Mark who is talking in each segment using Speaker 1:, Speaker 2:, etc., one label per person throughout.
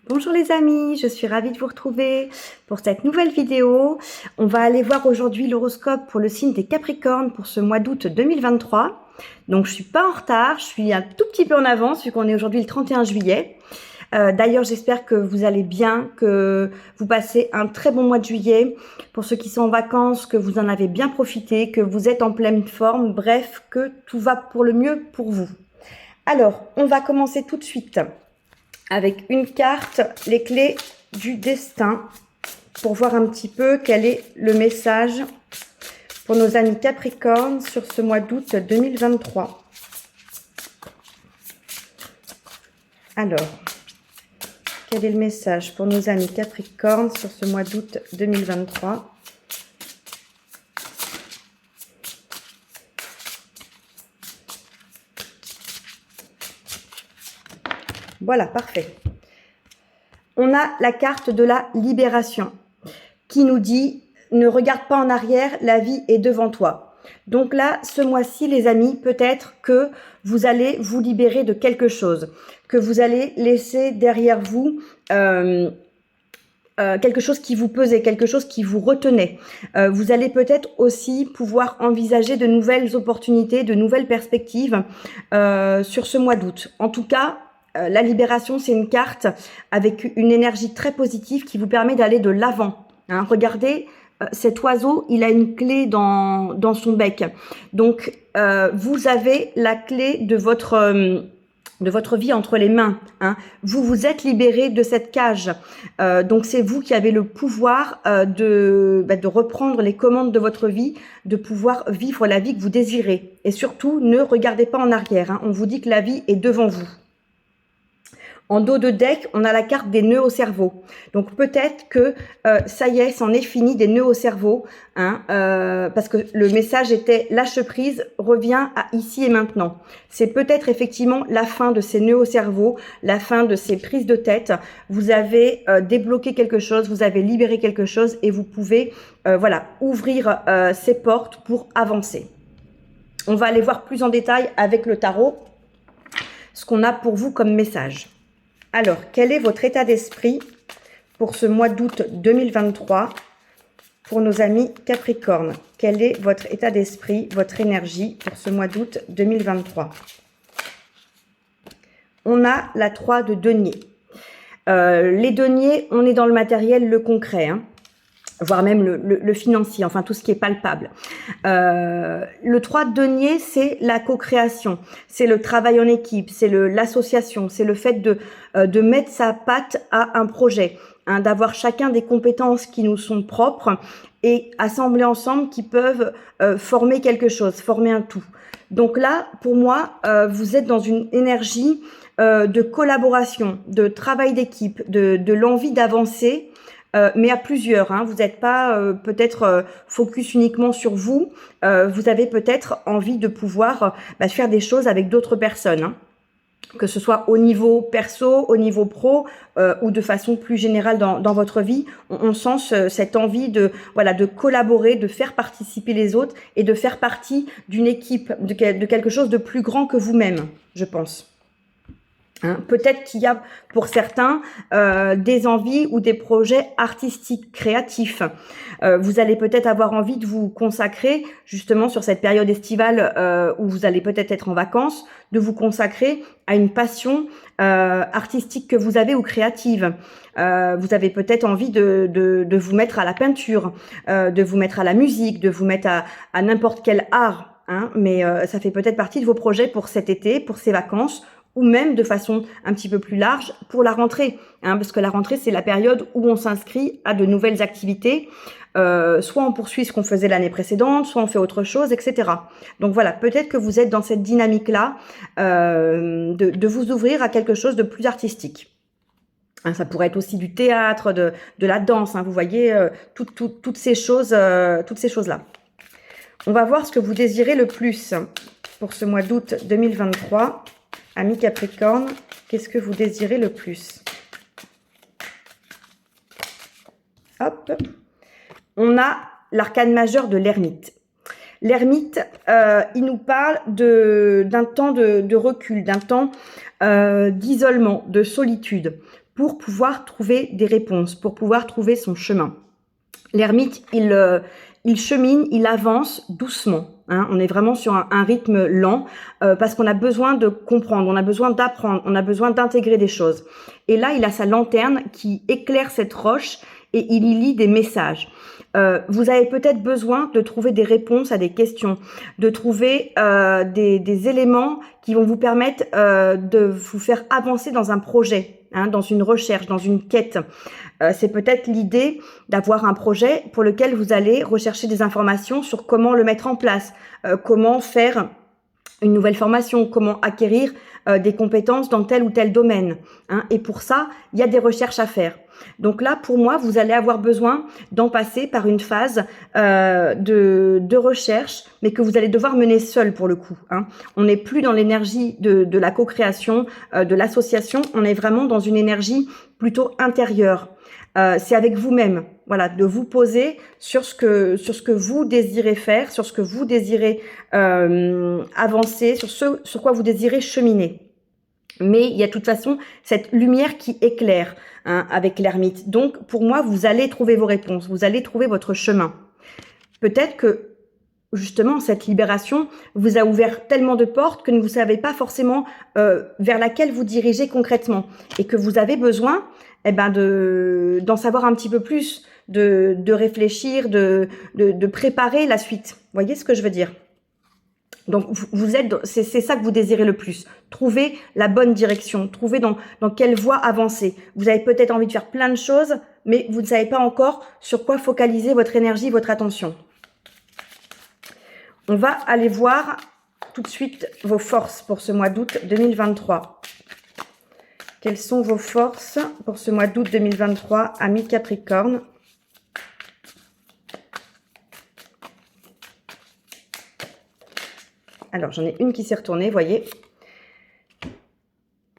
Speaker 1: Bonjour les amis, je suis ravie de vous retrouver pour cette nouvelle vidéo. On va aller voir aujourd'hui l'horoscope pour le signe des Capricornes pour ce mois d'août 2023. Donc je suis pas en retard, je suis un tout petit peu en avance vu qu'on est aujourd'hui le 31 juillet. D'ailleurs, j'espère que vous allez bien, que vous passez un très bon mois de juillet. Pour ceux qui sont en vacances, que vous en avez bien profité, que vous êtes en pleine forme, bref, que tout va pour le mieux pour vous. Alors, on va commencer tout de suite avec une carte, les clés du destin, pour voir un petit peu quel est le message pour nos amis Capricornes sur ce mois d'août 2023. Alors, quel est le message pour nos amis Capricornes sur ce mois d'août 2023? Voilà, parfait. On a la carte de la libération qui nous dit « Ne regarde pas en arrière, la vie est devant toi ». Donc là, ce mois-ci, les amis, peut-être que vous allez vous libérer de quelque chose, que vous allez laisser derrière vous quelque chose qui vous pesait, quelque chose qui vous retenait. Vous allez peut-être aussi pouvoir envisager de nouvelles opportunités, de nouvelles perspectives sur ce mois d'août. En tout cas, la libération, c'est une carte avec une énergie très positive qui vous permet d'aller de l'avant. Hein, regardez, cet oiseau, il a une clé dans son bec. Donc, vous avez la clé de votre vie entre les mains. Hein. Vous vous êtes libéré de cette cage. Donc, c'est vous qui avez le pouvoir de reprendre les commandes de votre vie, de pouvoir vivre la vie que vous désirez. Et surtout, ne regardez pas en arrière. Hein. On vous dit que la vie est devant vous. En dos de deck, on a la carte des nœuds au cerveau. Donc peut-être que ça y est, c'en est fini des nœuds au cerveau, hein, parce que le message était lâche prise, reviens à ici et maintenant. C'est peut-être effectivement la fin de ces nœuds au cerveau, la fin de ces prises de tête. Vous avez débloqué quelque chose, vous avez libéré quelque chose et vous pouvez voilà, ouvrir ces portes pour avancer. On va aller voir plus en détail avec le tarot ce qu'on a pour vous comme message. Alors, quel est votre état d'esprit pour ce mois d'août 2023 pour nos amis Capricornes? Quel est votre état d'esprit, votre énergie pour ce mois d'août 2023? On a la 3 de denier. Les deniers, on est dans le matériel, le concret, hein, voire même le financier, enfin tout ce qui est palpable. Le 3 de denier, c'est la co-création, c'est le travail en équipe, c'est l'association, c'est le fait de mettre sa patte à un projet, hein, d'avoir chacun des compétences qui nous sont propres et assembler ensemble qui peuvent former quelque chose, former un tout. Donc là, pour moi, vous êtes dans une énergie de collaboration, de travail d'équipe, de l'envie d'avancer, mais à plusieurs, hein. Vous n'êtes pas peut-être focus uniquement sur vous, vous avez peut-être envie de pouvoir faire des choses avec d'autres personnes, hein. Que ce soit au niveau perso, au niveau pro ou de façon plus générale dans votre vie, on sent cette envie de collaborer, de faire participer les autres et de faire partie d'une équipe, de quelque chose de plus grand que vous-même, je pense. Hein, peut-être qu'il y a pour certains des envies ou des projets artistiques, créatifs. Vous allez peut-être avoir envie de vous consacrer justement sur cette période estivale où vous allez peut-être être en vacances, de vous consacrer à une passion artistique que vous avez ou créative. Vous avez peut-être envie de vous mettre à la peinture, de vous mettre à la musique, de vous mettre à n'importe quel art. Hein, mais ça fait peut-être partie de vos projets pour cet été, pour ces vacances, ou même de façon un petit peu plus large pour la rentrée, hein, parce que la rentrée, c'est la période où on s'inscrit à de nouvelles activités, soit on poursuit ce qu'on faisait l'année précédente, soit on fait autre chose, etc. Donc voilà, peut-être que vous êtes dans cette dynamique-là de vous ouvrir à quelque chose de plus artistique. Hein, ça pourrait être aussi du théâtre, de la danse, hein, vous voyez, toutes ces choses-là. On va voir ce que vous désirez le plus pour ce mois d'août 2023. Amis Capricorne, qu'est-ce que vous désirez le plus? Hop. On a l'arcane majeur de l'ermite. L'ermite, il nous parle d'un temps de recul, d'un temps d'isolement, de solitude. pour pouvoir trouver des réponses, pour pouvoir trouver son chemin. L'ermite, il chemine, il avance doucement. Hein. On est vraiment sur un rythme lent parce qu'on a besoin de comprendre, on a besoin d'apprendre, on a besoin d'intégrer des choses. Et là, il a sa lanterne qui éclaire cette roche et il y lit des messages. Vous avez peut-être besoin de trouver des réponses à des questions, de trouver des éléments qui vont vous permettre de vous faire avancer dans un projet, hein, dans une recherche, dans une quête. C'est peut-être l'idée d'avoir un projet pour lequel vous allez rechercher des informations sur comment le mettre en place, comment faire une nouvelle formation, comment acquérir des compétences dans tel ou tel domaine. Hein. Et pour ça, il y a des recherches à faire. Donc là, pour moi, vous allez avoir besoin d'en passer par une phase de recherche, mais que vous allez devoir mener seul pour le coup. Hein. On n'est plus dans l'énergie de la co-création, de l'association, on est vraiment dans une énergie plutôt intérieure. C'est avec vous-même, voilà, de vous poser sur ce que vous désirez faire, sur ce que vous désirez avancer, sur quoi vous désirez cheminer. Mais il y a de toute façon cette lumière qui éclaire, hein, avec l'ermite. Donc pour moi, vous allez trouver vos réponses, vous allez trouver votre chemin. Peut-être que justement, cette libération vous a ouvert tellement de portes que vous ne savez pas forcément vers laquelle vous dirigez concrètement et que vous avez besoin d'en savoir un petit peu plus, de réfléchir, de préparer la suite. Vous voyez ce que je veux dire? Donc, c'est ça que vous désirez le plus. Trouver la bonne direction, trouver dans quelle voie avancer. Vous avez peut-être envie de faire plein de choses, mais vous ne savez pas encore sur quoi focaliser votre énergie, votre attention. On va aller voir tout de suite vos forces pour ce mois d'août 2023. Quelles sont vos forces pour ce mois d'août 2023, amis Capricorne? Alors, j'en ai une qui s'est retournée, vous voyez.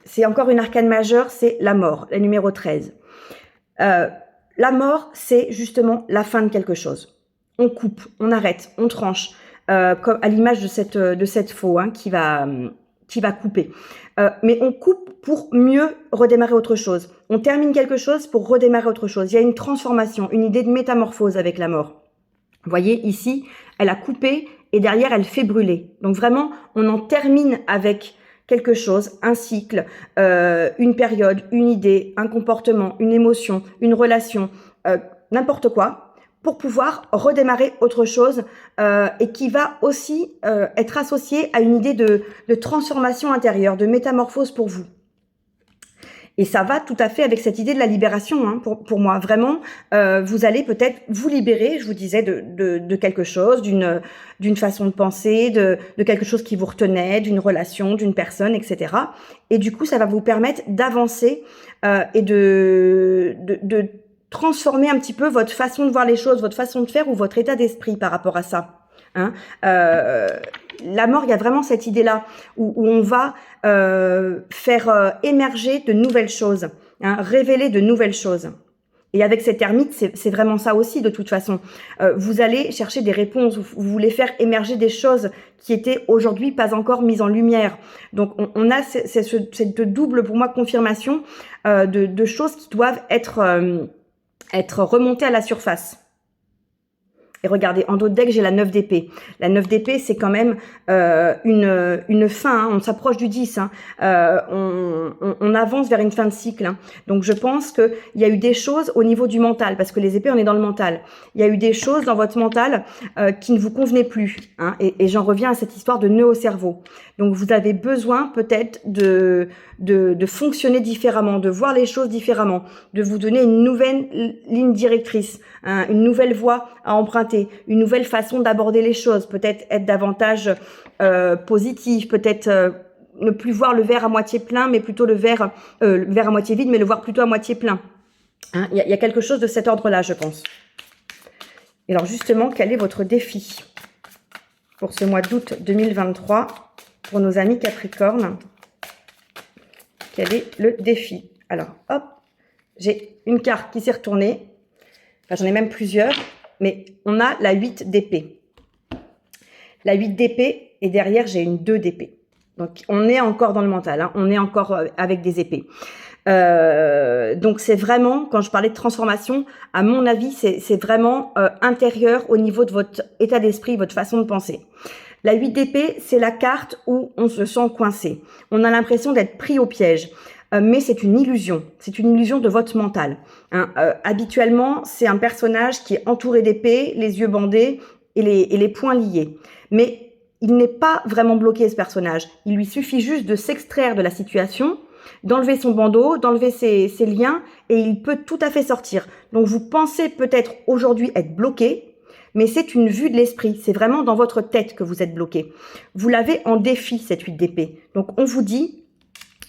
Speaker 1: C'est encore une arcane majeure, c'est la mort, la numéro 13. La mort, c'est justement la fin de quelque chose. On coupe, on arrête, on tranche. Comme à l'image de cette faux, hein, qui va couper. Mais on coupe pour mieux redémarrer autre chose. On termine quelque chose pour redémarrer autre chose. Il y a une transformation, une idée de métamorphose avec la mort. Vous voyez, ici, elle a coupé et derrière, elle fait brûler. Donc vraiment, on en termine avec quelque chose, un cycle, une période, une idée, un comportement, une émotion, une relation, n'importe quoi, pour pouvoir redémarrer autre chose et qui va aussi être associé à une idée de transformation intérieure, de métamorphose pour vous. Et ça va tout à fait avec cette idée de la libération, hein, pour moi. Vraiment, vous allez peut-être vous libérer, je vous disais, de quelque chose, d'une façon de penser, de quelque chose qui vous retenait, d'une relation, d'une personne, etc. Et du coup, ça va vous permettre d'avancer et de transformer un petit peu votre façon de voir les choses, votre façon de faire ou votre état d'esprit par rapport à ça. Hein. La mort, il y a vraiment cette idée-là où on va faire émerger de nouvelles choses, hein, révéler de nouvelles choses. Et avec cette ermite, c'est vraiment ça aussi de toute façon. Vous allez chercher des réponses, vous voulez faire émerger des choses qui étaient aujourd'hui pas encore mises en lumière. Donc on a cette double, pour moi, confirmation de choses qui doivent être remontées à la surface. Et regardez, en dos de deck, j'ai la 9 d'épée. La 9 d'épée, c'est quand même une fin. Hein, on s'approche du 10. Hein, on avance vers une fin de cycle. Hein. Donc, je pense qu'il y a eu des choses au niveau du mental, parce que les épées, on est dans le mental. Il y a eu des choses dans votre mental qui ne vous convenaient plus. Hein, et j'en reviens à cette histoire de nœud au cerveau. Donc, vous avez besoin peut-être de fonctionner différemment, de voir les choses différemment, de vous donner une nouvelle ligne directrice, hein, une nouvelle voie à emprunter, une nouvelle façon d'aborder les choses, peut-être être davantage positif, peut-être ne plus voir le verre à moitié plein, mais plutôt le verre à moitié vide, mais le voir plutôt à moitié plein. Hein, y a quelque chose de cet ordre-là, je pense. Et alors justement, quel est votre défi pour ce mois d'août 2023 pour nos amis Capricorne? Quel est le défi? Alors, hop, j'ai une carte qui s'est retournée. Enfin, j'en ai même plusieurs, mais on a la 8 d'épée. La 8 d'épée, et derrière, j'ai une 2 d'épée. Donc, on est encore dans le mental, hein, on est encore avec des épées. Donc c'est vraiment, quand je parlais de transformation, à mon avis, c'est vraiment intérieur au niveau de votre état d'esprit, votre façon de penser. La 8 d'épée, c'est la carte où on se sent coincé. On a l'impression d'être pris au piège. Mais c'est une illusion. C'est une illusion de votre mental. Hein. Habituellement, c'est un personnage qui est entouré d'épées, les yeux bandés et les poings liés. Mais il n'est pas vraiment bloqué, ce personnage. Il lui suffit juste de s'extraire de la situation, d'enlever son bandeau, d'enlever ses liens, et il peut tout à fait sortir. Donc vous pensez peut-être aujourd'hui être bloqué, mais c'est une vue de l'esprit. C'est vraiment dans votre tête que vous êtes bloqué. Vous l'avez en défi, cette 8 d'épée. Donc on vous dit,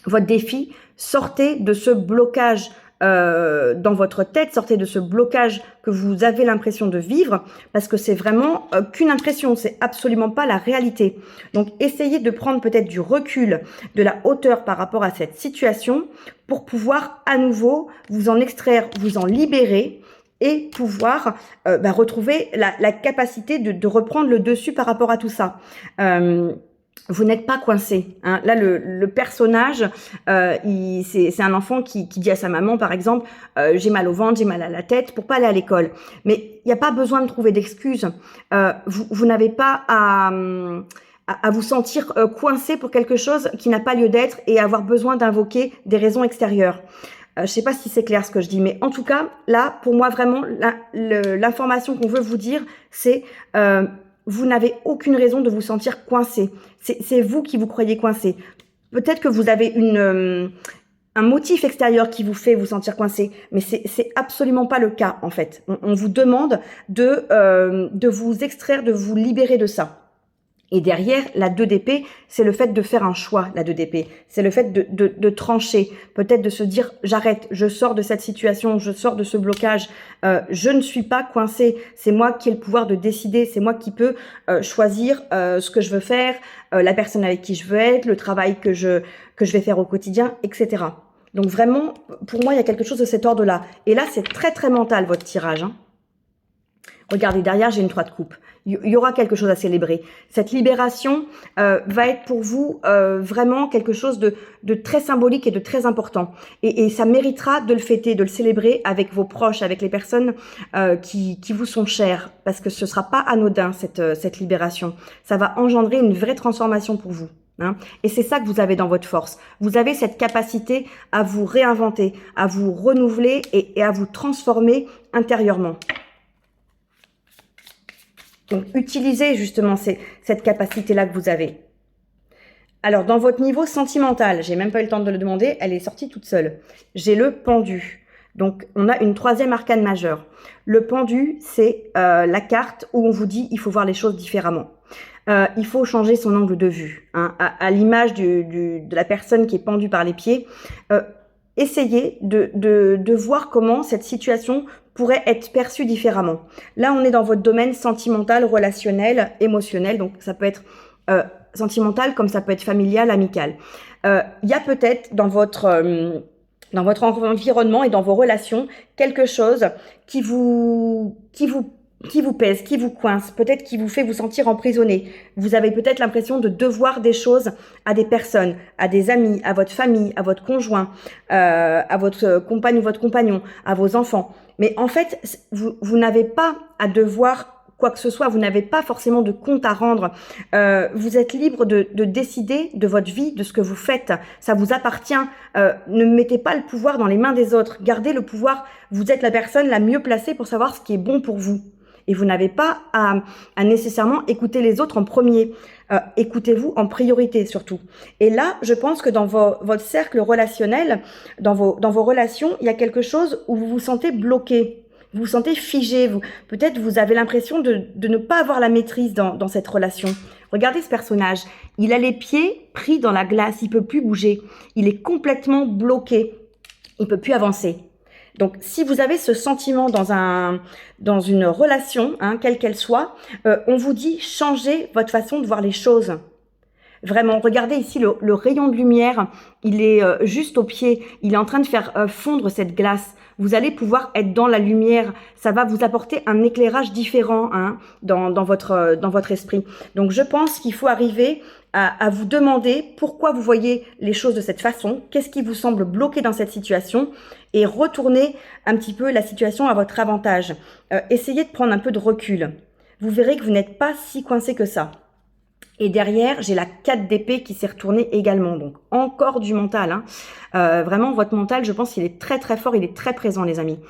Speaker 1: votre défi, sortez de ce blocage dans votre tête, sortez de ce blocage que vous avez l'impression de vivre, parce que c'est vraiment qu'une impression, c'est absolument pas la réalité. Donc essayez de prendre peut-être du recul, de la hauteur par rapport à cette situation, pour pouvoir à nouveau vous en extraire, vous en libérer, et pouvoir retrouver la capacité de reprendre le dessus par rapport à tout ça. Vous n'êtes pas coincé. Hein. Là, le personnage, c'est un enfant qui dit à sa maman, par exemple, j'ai mal au ventre, j'ai mal à la tête, pour pas aller à l'école. Mais il n'y a pas besoin de trouver d'excuses. Vous n'avez pas à vous sentir coincé pour quelque chose qui n'a pas lieu d'être et avoir besoin d'invoquer des raisons extérieures. Je sais pas si c'est clair ce que je dis, mais en tout cas, là, pour moi, vraiment, l'information qu'on veut vous dire, c'est vous n'avez aucune raison de vous sentir coincé. C'est vous qui vous croyez coincé. Peut-être que vous avez un motif extérieur qui vous fait vous sentir coincé, mais c'est absolument pas le cas, en fait. On vous demande de vous extraire, de vous libérer de ça. Et derrière, la 2 d'épée, c'est le fait de faire un choix, la 2 d'épée. C'est le fait de trancher, peut-être de se dire, j'arrête, je sors de cette situation, je sors de ce blocage, je ne suis pas coincé, c'est moi qui ai le pouvoir de décider, c'est moi qui peux choisir ce que je veux faire, la personne avec qui je veux être, le travail que je vais faire au quotidien, etc. Donc vraiment, pour moi, il y a quelque chose de cet ordre-là. Et là, c'est très très mental, votre tirage, hein. Regardez, derrière, j'ai une 3 de coupe. Il y aura quelque chose à célébrer. Cette libération va être pour vous vraiment quelque chose de très symbolique et de très important. Et ça méritera de le fêter, de le célébrer avec vos proches, avec les personnes qui vous sont chères. Parce que ce sera pas anodin, cette libération. Ça va engendrer une vraie transformation pour vous. Hein. Et c'est ça que vous avez dans votre force. Vous avez cette capacité à vous réinventer, à vous renouveler et à vous transformer intérieurement. Donc, utilisez justement cette capacité-là que vous avez. Alors, dans votre niveau sentimental, j'ai même pas eu le temps de le demander, elle est sortie toute seule. J'ai le pendu. Donc, on a une 3e arcane majeure. Le pendu, c'est la carte où on vous dit il faut voir les choses différemment. Il faut changer son angle de vue. Hein, à l'image de la personne qui est pendue par les pieds, essayez de voir comment cette situation pourrait être perçue différemment. Là, on est dans votre domaine sentimental, relationnel, émotionnel. Donc, ça peut être sentimental comme ça peut être familial, amical. Il y a peut-être dans votre environnement et dans vos relations quelque chose qui vous pèse, qui vous coince, peut-être qui vous fait vous sentir emprisonné. Vous avez peut-être l'impression de devoir des choses à des personnes, à des amis, à votre famille, à votre conjoint, à votre compagne ou votre compagnon, à vos enfants. Mais en fait, vous n'avez pas à devoir quoi que ce soit, vous n'avez pas forcément de compte à rendre. Vous êtes libre de décider de votre vie, de ce que vous faites. Ça vous appartient. Ne mettez pas le pouvoir dans les mains des autres. Gardez le pouvoir. Vous êtes la personne la mieux placée pour savoir ce qui est bon pour vous. Et vous n'avez pas à nécessairement écouter les autres en premier. Écoutez-vous en priorité surtout. Et là, je pense que dans votre cercle relationnel, dans vos relations, il y a quelque chose où vous vous sentez bloqué. Vous vous sentez figé. Peut-être vous avez l'impression de ne pas avoir la maîtrise dans cette relation. Regardez ce personnage. Il a les pieds pris dans la glace. Il peut plus bouger. Il est complètement bloqué. Il peut plus avancer. Donc, si vous avez ce sentiment dans une relation, hein, quelle qu'elle soit, on vous dit changez votre façon de voir les choses. Vraiment, regardez ici le rayon de lumière, il est juste au pied, il est en train de faire fondre cette glace. Vous allez pouvoir être dans la lumière, ça va vous apporter un éclairage différent hein, dans votre esprit. Donc, je pense qu'il faut arriver à vous demander pourquoi vous voyez les choses de cette façon, qu'est-ce qui vous semble bloqué dans cette situation, et retourner un petit peu la situation à votre avantage. Essayez de prendre un peu de recul. Vous verrez que vous n'êtes pas si coincé que ça. Et derrière, j'ai la 4 d'épée qui s'est retournée également. Donc, encore du mental. Vraiment, votre mental, je pense qu'il est très très fort, il est très présent, les amis.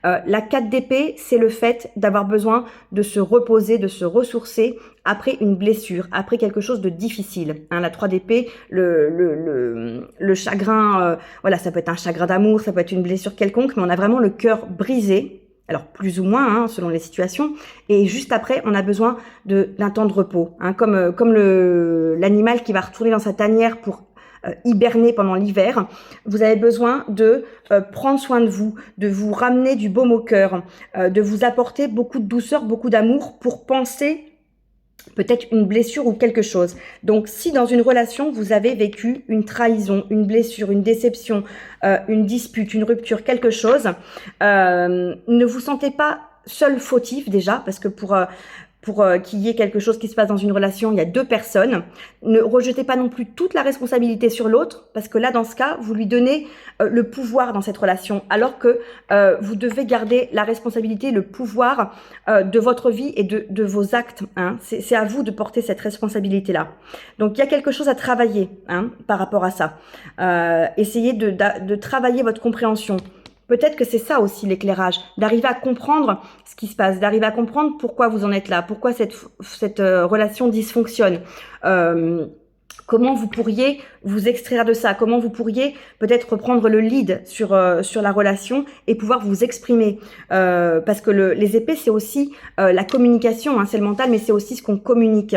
Speaker 1: La 4 d'épée, c'est le fait d'avoir besoin de se reposer, de se ressourcer après une blessure, après quelque chose de difficile. La 3 d'épée, le chagrin, voilà, ça peut être un chagrin d'amour, ça peut être une blessure quelconque, mais on a vraiment le cœur brisé. Alors plus ou moins, selon les situations. Et juste après, on a besoin d'un temps de repos, comme l'animal qui va retourner dans sa tanière pour hiberner pendant l'hiver. Vous avez besoin de prendre soin de vous ramener du baume au cœur, de vous apporter beaucoup de douceur, beaucoup d'amour pour penser peut-être une blessure ou quelque chose. Donc, si dans une relation, vous avez vécu une trahison, une blessure, une déception, une dispute, une rupture, quelque chose, ne vous sentez pas seul fautif déjà, parce que pour qu'il y ait quelque chose qui se passe dans une relation, il y a 2 personnes. Ne rejetez pas non plus toute la responsabilité sur l'autre, parce que là, dans ce cas, vous lui donnez le pouvoir dans cette relation, alors que vous devez garder la responsabilité, le pouvoir de votre vie et de vos actes. C'est à vous de porter cette responsabilité-là. Donc, il y a quelque chose à travailler par rapport à ça. Essayez de travailler votre compréhension. Peut-être que c'est ça aussi l'éclairage, d'arriver à comprendre ce qui se passe, d'arriver à comprendre pourquoi vous en êtes là, pourquoi cette relation dysfonctionne. Comment vous pourriez vous extraire de ça, comment vous pourriez peut-être prendre le lead sur la relation et pouvoir vous exprimer. Parce que les épées, c'est aussi la communication, c'est le mental, mais c'est aussi ce qu'on communique.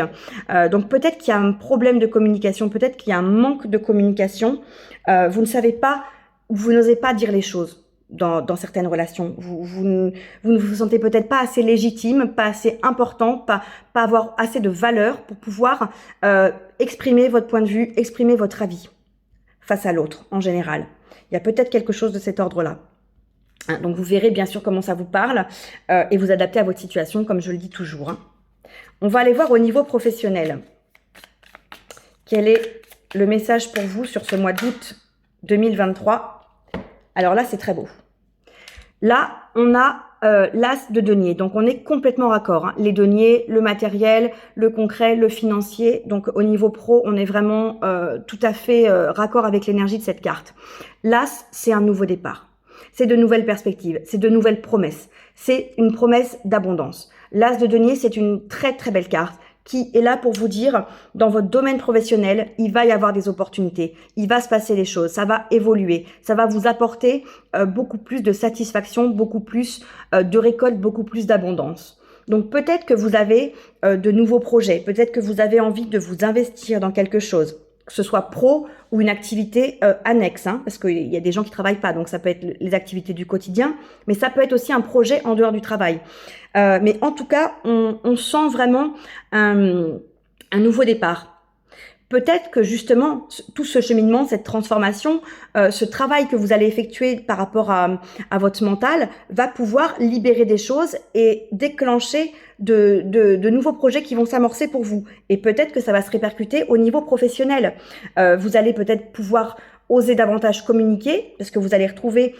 Speaker 1: Donc peut-être qu'il y a un problème de communication, peut-être qu'il y a un manque de communication. Vous ne savez pas, vous n'osez pas dire les choses. Dans certaines relations, vous ne vous sentez peut-être pas assez légitime, pas assez important, pas avoir assez de valeur pour pouvoir exprimer votre point de vue, exprimer votre avis face à l'autre en général. Il y a peut-être quelque chose de cet ordre-là. Donc vous verrez bien sûr comment ça vous parle et vous adaptez à votre situation, comme je le dis toujours. On va aller voir au niveau professionnel. Quel est le message pour vous sur ce mois d'août 2023 ? Alors là, c'est très beau. Là, on a l'as de denier. Donc, on est complètement raccord. Les deniers, le matériel, le concret, le financier. Donc, au niveau pro, on est vraiment tout à fait raccord avec l'énergie de cette carte. L'as, c'est un nouveau départ. C'est de nouvelles perspectives. C'est de nouvelles promesses. C'est une promesse d'abondance. L'as de denier, c'est une très, très belle carte qui est là pour vous dire, dans votre domaine professionnel, il va y avoir des opportunités, il va se passer des choses, ça va évoluer, ça va vous apporter beaucoup plus de satisfaction, beaucoup plus de récolte, beaucoup plus d'abondance. Donc peut-être que vous avez de nouveaux projets, peut-être que vous avez envie de vous investir dans quelque chose, que ce soit pro ou une activité annexe, parce qu'il y a des gens qui travaillent pas, donc ça peut être les activités du quotidien, mais ça peut être aussi un projet en dehors du travail. Mais en tout cas, on sent vraiment un nouveau départ. Peut-être que justement, tout ce cheminement, cette transformation, ce travail que vous allez effectuer par rapport à votre mental va pouvoir libérer des choses et déclencher de nouveaux projets qui vont s'amorcer pour vous. Et peut-être que ça va se répercuter au niveau professionnel. Vous allez peut-être pouvoir oser davantage communiquer parce que vous allez retrouver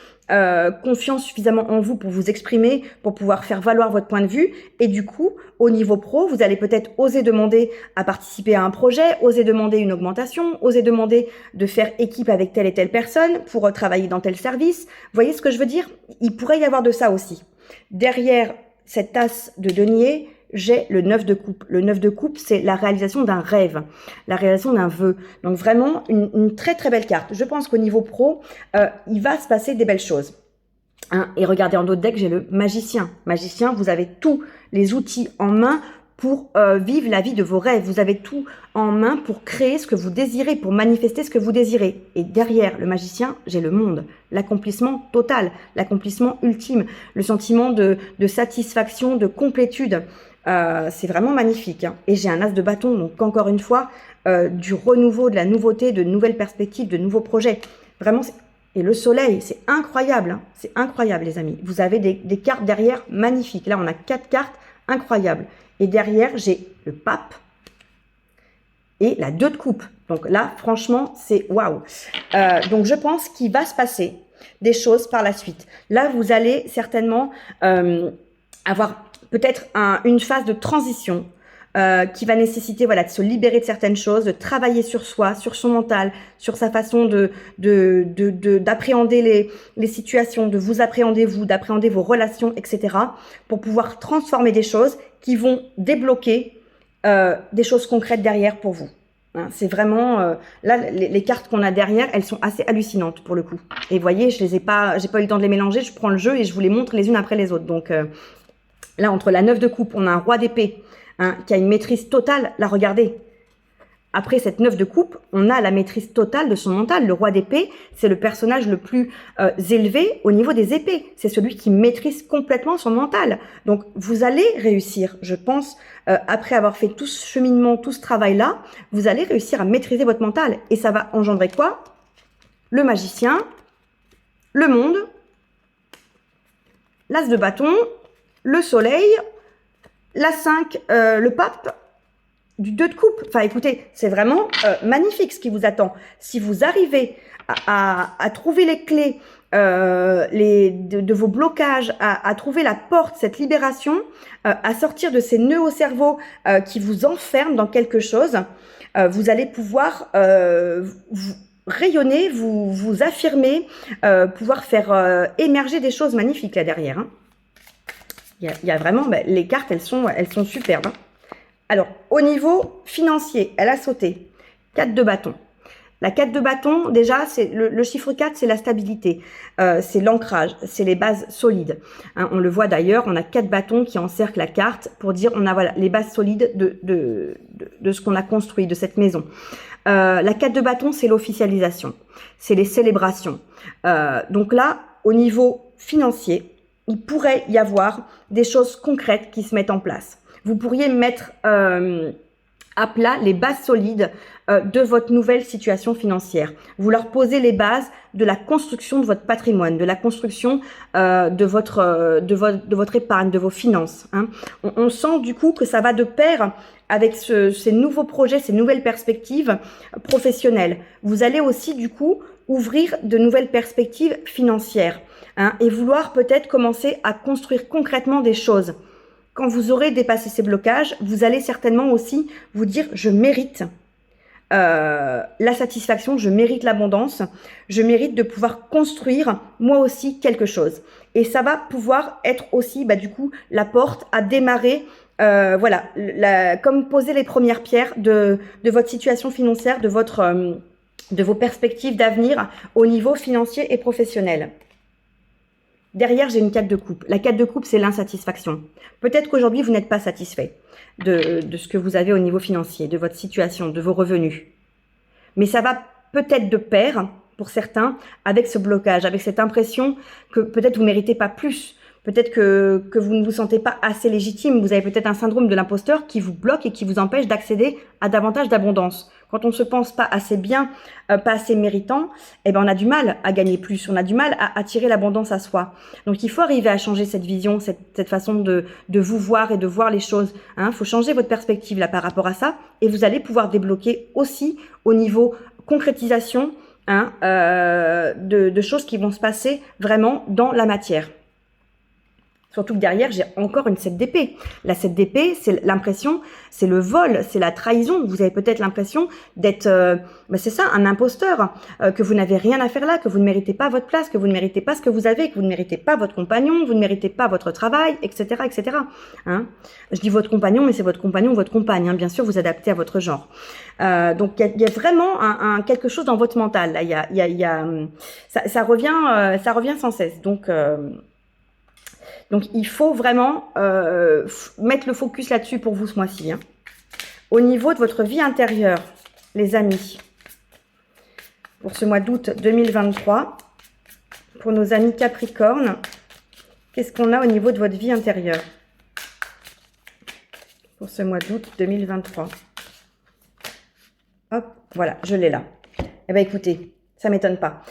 Speaker 1: confiance suffisamment en vous pour vous exprimer, pour pouvoir faire valoir votre point de vue. Et du coup, au niveau pro, vous allez peut-être oser demander à participer à un projet, oser demander une augmentation, oser demander de faire équipe avec telle et telle personne pour travailler dans tel service. Vous voyez ce que je veux dire? Il pourrait y avoir de ça aussi. Derrière cette tasse de denier, j'ai le 9 de coupe. Le 9 de coupe, c'est la réalisation d'un rêve, la réalisation d'un vœu. Donc vraiment, une très très belle carte. Je pense qu'au niveau pro, il va se passer des belles choses. Et regardez en d'autres decks, j'ai le magicien. Magicien, vous avez tous les outils en main pour vivre la vie de vos rêves. Vous avez tout en main pour créer ce que vous désirez, pour manifester ce que vous désirez. Et derrière le magicien, j'ai le monde, l'accomplissement total, l'accomplissement ultime, le sentiment de satisfaction, de complétude. C'est vraiment magnifique. Et j'ai un as de bâton, donc encore une fois, du renouveau, de la nouveauté, de nouvelles perspectives, de nouveaux projets. Vraiment, et le soleil, c'est incroyable. C'est incroyable, les amis. Vous avez des cartes derrière magnifiques. Là, on a 4 cartes incroyables. Et derrière, j'ai le pape et la 2 de coupe. Donc là, franchement, c'est waouh. Donc je pense qu'il va se passer des choses par la suite. Là, vous allez certainement avoir peut-être une phase de transition qui va nécessiter voilà, de se libérer de certaines choses, de travailler sur soi, sur son mental, sur sa façon d'appréhender les situations, de vous appréhender vous, d'appréhender vos relations, etc. pour pouvoir transformer des choses qui vont débloquer des choses concrètes derrière pour vous. Hein, c'est vraiment là les cartes qu'on a derrière, elles sont assez hallucinantes pour le coup. Et vous voyez, j'ai pas eu le temps de les mélanger. Je prends le jeu et je vous les montre les unes après les autres. Donc là, entre la 9 de coupe, on a un roi d'épée hein, qui a une maîtrise totale. Là, regardez. Après cette 9 de coupe, on a la maîtrise totale de son mental. Le roi d'épée, c'est le personnage le plus élevé au niveau des épées. C'est celui qui maîtrise complètement son mental. Donc, vous allez réussir, je pense, après avoir fait tout ce cheminement, tout ce travail-là, vous allez réussir à maîtriser votre mental. Et ça va engendrer quoi? Le magicien, le monde, l'as de bâton, le soleil, la 5, le pape, du 2 de coupe. Enfin, écoutez, c'est vraiment magnifique ce qui vous attend. Si vous arrivez à trouver les clés de vos blocages, à trouver la porte, cette libération, à sortir de ces nœuds au cerveau qui vous enferment dans quelque chose, vous allez pouvoir vous rayonner, vous affirmer, pouvoir faire émerger des choses magnifiques là derrière. Hein. Il y a vraiment, les cartes, elles sont superbes. Hein. Alors, au niveau financier, elle a sauté. 4 de bâton. La 4 de bâton, déjà, c'est le chiffre 4, c'est la stabilité. C'est l'ancrage, c'est les bases solides. Hein, on le voit d'ailleurs, on a 4 bâtons qui encerclent la carte pour dire on a voilà, les bases solides de ce qu'on a construit, de cette maison. La 4 de bâton, c'est l'officialisation. C'est les célébrations. Donc là, au niveau financier, il pourrait y avoir des choses concrètes qui se mettent en place. Vous pourriez mettre à plat les bases solides de votre nouvelle situation financière. Vous leur posez les bases de la construction de votre patrimoine, de la construction de votre épargne, de vos finances. Hein. On sent du coup que ça va de pair avec ces nouveaux projets, ces nouvelles perspectives professionnelles. Vous allez aussi du coup ouvrir de nouvelles perspectives financières hein, et vouloir peut-être commencer à construire concrètement des choses. Quand vous aurez dépassé ces blocages, vous allez certainement aussi vous dire « je mérite la satisfaction, je mérite l'abondance, je mérite de pouvoir construire moi aussi quelque chose ». Et ça va pouvoir être aussi du coup la porte à démarrer, voilà, comme poser les premières pierres de votre situation financière, de vos perspectives d'avenir au niveau financier et professionnel. Derrière, j'ai une 4 de coupe. La 4 de coupe, c'est l'insatisfaction. Peut-être qu'aujourd'hui, vous n'êtes pas satisfait de ce que vous avez au niveau financier, de votre situation, de vos revenus. Mais ça va peut-être de pair, pour certains, avec ce blocage, avec cette impression que peut-être vous ne méritez pas plus. Peut-être que vous ne vous sentez pas assez légitime. Vous avez peut-être un syndrome de l'imposteur qui vous bloque et qui vous empêche d'accéder à davantage d'abondance. Quand on ne se pense pas assez bien, pas assez méritant, eh ben on a du mal à gagner plus. On a du mal à attirer l'abondance à soi. Donc il faut arriver à changer cette vision, cette façon de vous voir et de voir les choses. Hein. Faut changer votre perspective là par rapport à ça. Et vous allez pouvoir débloquer aussi au niveau concrétisation hein, de choses qui vont se passer vraiment dans la matière. Surtout que derrière, j'ai encore une 7 d'épée. La 7 d'épée, c'est l'impression, c'est le vol, c'est la trahison. Vous avez peut-être l'impression d'être, c'est ça, un imposteur, que vous n'avez rien à faire là, que vous ne méritez pas votre place, que vous ne méritez pas ce que vous avez, que vous ne méritez pas votre compagnon, vous ne méritez pas votre travail, etc., etc. Hein, je dis votre compagnon, mais c'est votre compagnon ou votre compagne. Hein, bien sûr, vous adaptez à votre genre. Donc, il y a vraiment quelque chose dans votre mental. Là, ça revient sans cesse. Donc, il faut vraiment mettre le focus là-dessus pour vous ce mois-ci. Hein. Au niveau de votre vie intérieure, les amis, pour ce mois d'août 2023, pour nos amis Capricorne, qu'est-ce qu'on a au niveau de votre vie intérieure pour ce mois d'août 2023? Hop, voilà, je l'ai là. Eh bien, écoutez, ça ne m'étonne pas.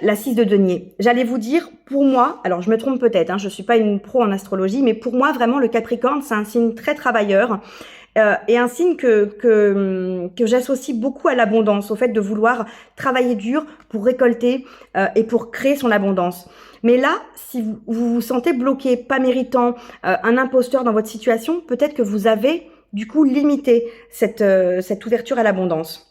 Speaker 1: La 6 de denier. J'allais vous dire, pour moi, alors je me trompe peut-être, hein, je ne suis pas une pro en astrologie, mais pour moi, vraiment, le Capricorne, c'est un signe très travailleur et un signe que j'associe beaucoup à l'abondance, au fait de vouloir travailler dur pour récolter et pour créer son abondance. Mais là, si vous vous sentez bloqué, pas méritant, un imposteur dans votre situation, peut-être que vous avez du coup limité cette ouverture à l'abondance.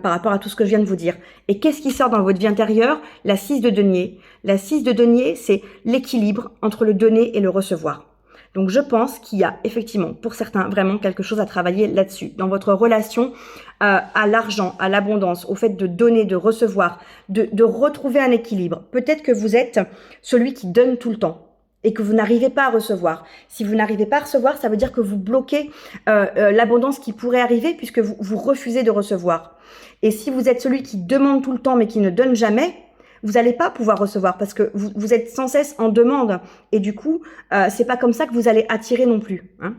Speaker 1: Par rapport à tout ce que je viens de vous dire. Et qu'est-ce qui sort dans votre vie intérieure? La 6 de denier. La 6 de denier, c'est l'équilibre entre le donner et le recevoir. Donc je pense qu'il y a effectivement, pour certains, vraiment quelque chose à travailler là-dessus. Dans votre relation à l'argent, à l'abondance, au fait de donner, de recevoir, de retrouver un équilibre. Peut-être que vous êtes celui qui donne tout le temps et que vous n'arrivez pas à recevoir. Si vous n'arrivez pas à recevoir, ça veut dire que vous bloquez l'abondance qui pourrait arriver puisque vous refusez de recevoir. Et si vous êtes celui qui demande tout le temps mais qui ne donne jamais, vous n'allez pas pouvoir recevoir parce que vous êtes sans cesse en demande. Et du coup, c'est pas comme ça que vous allez attirer non plus. Hein.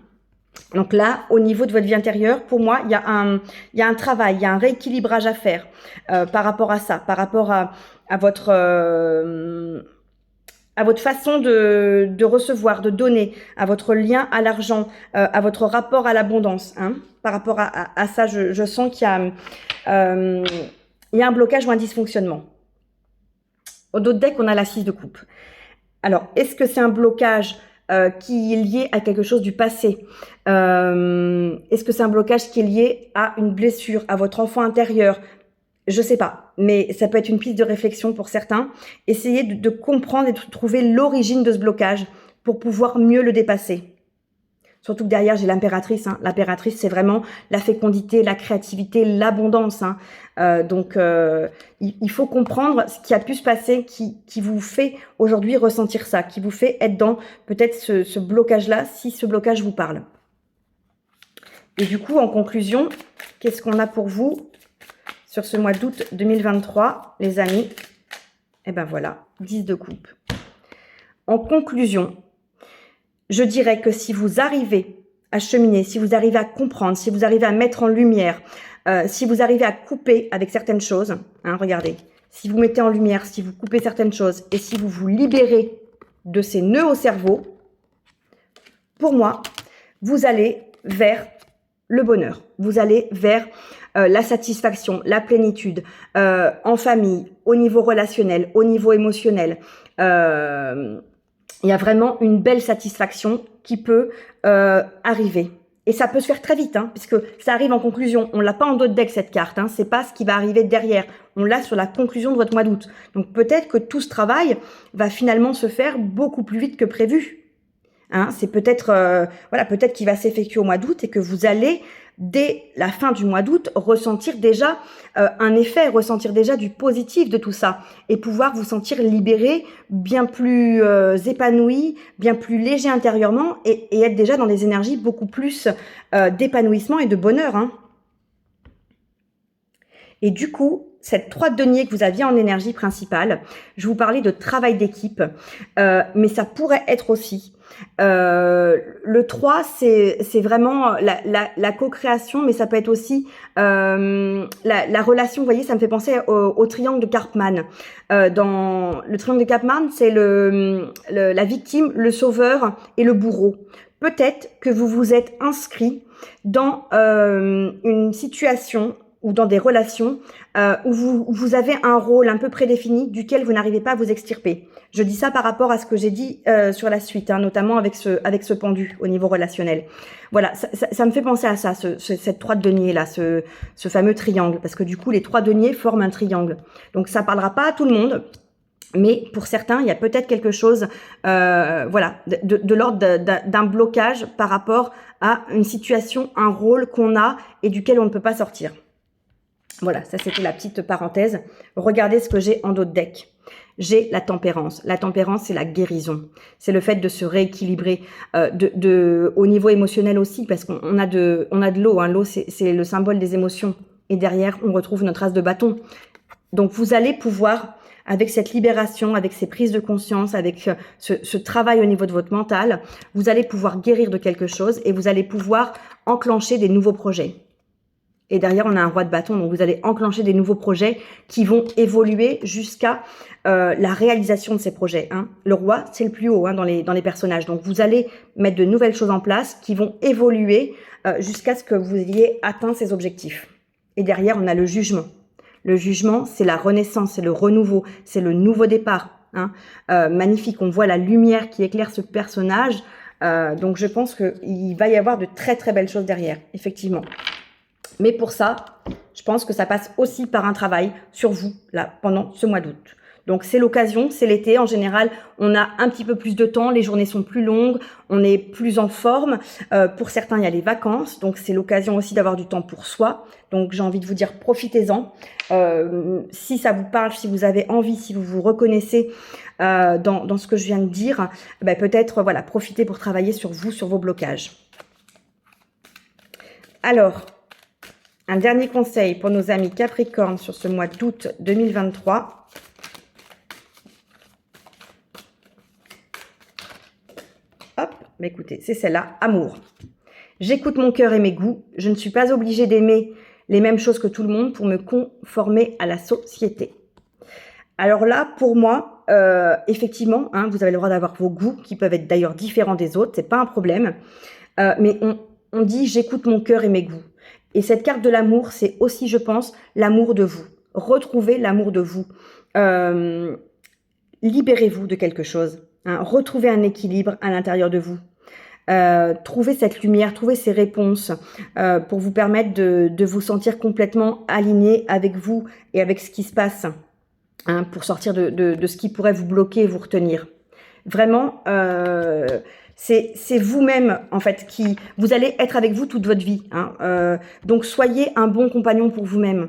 Speaker 1: Donc là, au niveau de votre vie intérieure, pour moi, il y a un travail, il y a un rééquilibrage à faire par rapport à ça, par rapport à votre façon de recevoir, de donner, à votre lien à l'argent, à votre rapport à l'abondance. Hein. Par rapport à ça, je sens qu'il y a un blocage ou un dysfonctionnement. Au dos de deck, on a la 6 de coupe. Alors, est-ce que c'est un blocage qui est lié à quelque chose du passé? Est-ce que c'est un blocage qui est lié à une blessure, à votre enfant intérieur? Je sais pas, mais ça peut être une piste de réflexion pour certains. Essayez de comprendre et de trouver l'origine de ce blocage pour pouvoir mieux le dépasser. Surtout que derrière, j'ai l'impératrice. Hein. L'impératrice, c'est vraiment la fécondité, la créativité, l'abondance. Hein. Donc, il faut comprendre ce qui a pu se passer, qui vous fait aujourd'hui ressentir ça, qui vous fait être dans peut-être ce blocage-là, si ce blocage vous parle. Et du coup, en conclusion, qu'est-ce qu'on a pour vous sur ce mois d'août 2023, les amis? Eh ben voilà, 10 de coupe. En conclusion, je dirais que si vous arrivez à cheminer, si vous arrivez à comprendre, si vous arrivez à mettre en lumière, si vous arrivez à couper avec certaines choses, hein, regardez, si vous mettez en lumière, si vous coupez certaines choses et si vous vous libérez de ces nœuds au cerveau, pour moi, vous allez vers le bonheur, vous allez vers la satisfaction, la plénitude, en famille, au niveau relationnel, au niveau émotionnel. Il y a vraiment une belle satisfaction qui peut arriver. Et ça peut se faire très vite, hein, puisque ça arrive en conclusion. On ne l'a pas en dos de deck, cette carte. Hein, c'est pas ce qui va arriver derrière. On l'a sur la conclusion de votre mois d'août. Donc peut-être que tout ce travail va finalement se faire beaucoup plus vite que prévu. Hein, c'est peut-être voilà, peut-être qu'il va s'effectuer au mois d'août et que vous allez, dès la fin du mois d'août, ressentir déjà un effet, ressentir déjà du positif de tout ça et pouvoir vous sentir libéré, bien plus épanoui, bien plus léger intérieurement et être déjà dans des énergies beaucoup plus d'épanouissement et de bonheur. Hein. Et du coup, cette 3 de denier que vous aviez en énergie principale, je vous parlais de travail d'équipe, mais ça pourrait être aussi le 3, c'est vraiment la co-création, mais ça peut être aussi la relation. Vous voyez, ça me fait penser au triangle de Karpman. Dans le triangle de Karpman, c'est la victime, le sauveur et le bourreau. Peut-être que vous vous êtes inscrit dans une situation ou dans des relations où vous avez un rôle un peu prédéfini duquel vous n'arrivez pas à vous extirper. Je dis ça par rapport à ce que j'ai dit sur la suite, hein, notamment avec ce pendu au niveau relationnel. Voilà, ça me fait penser à ça, cette 3 de denier là, ce fameux triangle, parce que du coup les 3 deniers forment un triangle. Donc ça parlera pas à tout le monde. Mais pour certains, il y a peut-être quelque chose, voilà, de l'ordre d'un blocage par rapport à une situation, un rôle qu'on a et duquel on ne peut pas sortir. Voilà, ça c'était la petite parenthèse. Regardez ce que j'ai en dos de deck. J'ai la tempérance. La tempérance, c'est la guérison. C'est le fait de se rééquilibrer au niveau émotionnel aussi, parce qu'on a de l'eau. Hein. L'eau, c'est le symbole des émotions. Et derrière, on retrouve notre as de bâton. Donc, vous allez pouvoir, avec cette libération, avec ces prises de conscience, avec ce travail au niveau de votre mental, vous allez pouvoir guérir de quelque chose et vous allez pouvoir enclencher des nouveaux projets. Et derrière, on a un roi de bâton, donc vous allez enclencher des nouveaux projets qui vont évoluer jusqu'à la réalisation de ces projets. Hein. Le roi, c'est le plus haut dans les personnages. Donc vous allez mettre de nouvelles choses en place qui vont évoluer jusqu'à ce que vous ayez atteint ces objectifs. Et derrière, on a le jugement. Le jugement, c'est la renaissance, c'est le renouveau, c'est le nouveau départ. Hein. Magnifique, on voit la lumière qui éclaire ce personnage. Donc je pense qu'il va y avoir de très très belles choses derrière, effectivement. Mais pour ça, je pense que ça passe aussi par un travail sur vous, là, pendant ce mois d'août. Donc c'est l'occasion, c'est l'été. En général, on a un petit peu plus de temps, les journées sont plus longues, on est plus en forme. Pour certains, il y a les vacances, donc c'est l'occasion aussi d'avoir du temps pour soi. Donc j'ai envie de vous dire, profitez-en. Si ça vous parle, si vous avez envie, si vous vous reconnaissez dans ce que je viens de dire, ben peut-être voilà, profitez pour travailler sur vous, sur vos blocages. Alors, un dernier conseil pour nos amis Capricorne sur ce mois d'août 2023. Hop, mais écoutez, c'est celle-là, amour. J'écoute mon cœur et mes goûts. Je ne suis pas obligée d'aimer les mêmes choses que tout le monde pour me conformer à la société. Alors là, pour moi, effectivement, hein, vous avez le droit d'avoir vos goûts qui peuvent être d'ailleurs différents des autres, c'est pas un problème. Mais on dit j'écoute mon cœur et mes goûts. Et cette carte de l'amour, c'est aussi, je pense, l'amour de vous. Retrouvez l'amour de vous. Libérez-vous de quelque chose. Hein, retrouvez un équilibre à l'intérieur de vous. Trouvez cette lumière, trouvez ces réponses pour vous permettre de vous sentir complètement aligné avec vous et avec ce qui se passe, hein, pour sortir de ce qui pourrait vous bloquer et vous retenir. Vraiment, c'est vous-même en fait qui vous allez être avec vous toute votre vie. Hein, donc soyez un bon compagnon pour vous-même.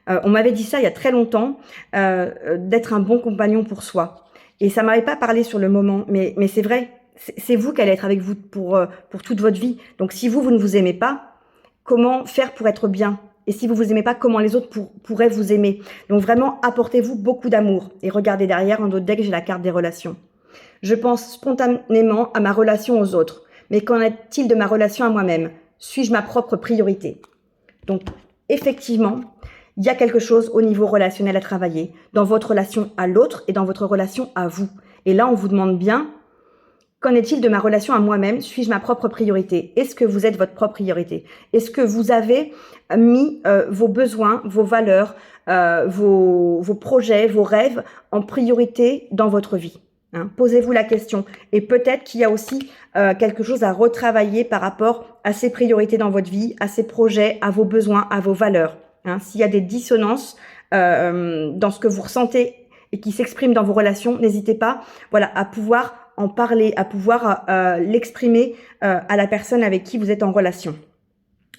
Speaker 1: On m'avait dit ça il y a très longtemps, d'être un bon compagnon pour soi. Et ça m'avait pas parlé sur le moment, mais c'est vrai. C'est vous qui allez être avec vous pour toute votre vie. Donc si vous ne vous aimez pas, comment faire pour être bien? Et si vous vous aimez pas, comment les autres pourraient vous aimer? Donc vraiment, apportez-vous beaucoup d'amour. Et regardez derrière, en d'autres deck, j'ai la carte des relations. Je pense spontanément à ma relation aux autres. Mais qu'en est-il de ma relation à moi-même? Suis-je ma propre priorité? Donc effectivement, il y a quelque chose au niveau relationnel à travailler, dans votre relation à l'autre et dans votre relation à vous. Et là, on vous demande bien, qu'en est-il de ma relation à moi-même? Suis-je ma propre priorité? Est-ce que vous êtes votre propre priorité? Est-ce que vous avez mis vos besoins, vos valeurs, vos projets, vos rêves en priorité dans votre vie? Hein, posez-vous la question. Et peut-être qu'il y a aussi quelque chose à retravailler par rapport à ces priorités dans votre vie, à ces projets, à vos besoins, à vos valeurs. Hein, s'il y a des dissonances dans ce que vous ressentez et qui s'expriment dans vos relations, n'hésitez pas, voilà, à pouvoir en parler, à pouvoir l'exprimer à la personne avec qui vous êtes en relation.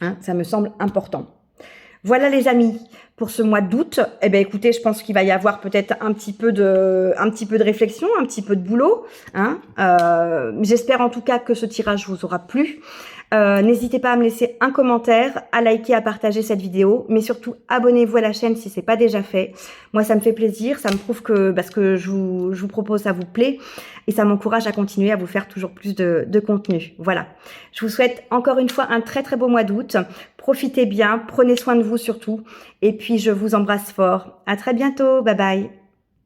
Speaker 1: Hein, ça me semble important. Voilà les amis, pour ce mois d'août, eh ben écoutez, je pense qu'il va y avoir peut-être un petit peu de réflexion, un petit peu de boulot. Hein. J'espère en tout cas que ce tirage vous aura plu. N'hésitez pas à me laisser un commentaire, à liker, à partager cette vidéo, mais surtout abonnez-vous à la chaîne si c'est pas déjà fait. Moi, ça me fait plaisir, ça me prouve que ce que je vous propose, ça vous plaît et ça m'encourage à continuer à vous faire toujours plus de contenu. Voilà. Je vous souhaite encore une fois un très très beau mois d'août. Profitez bien, prenez soin de vous surtout et puis je vous embrasse fort. À très bientôt, bye bye.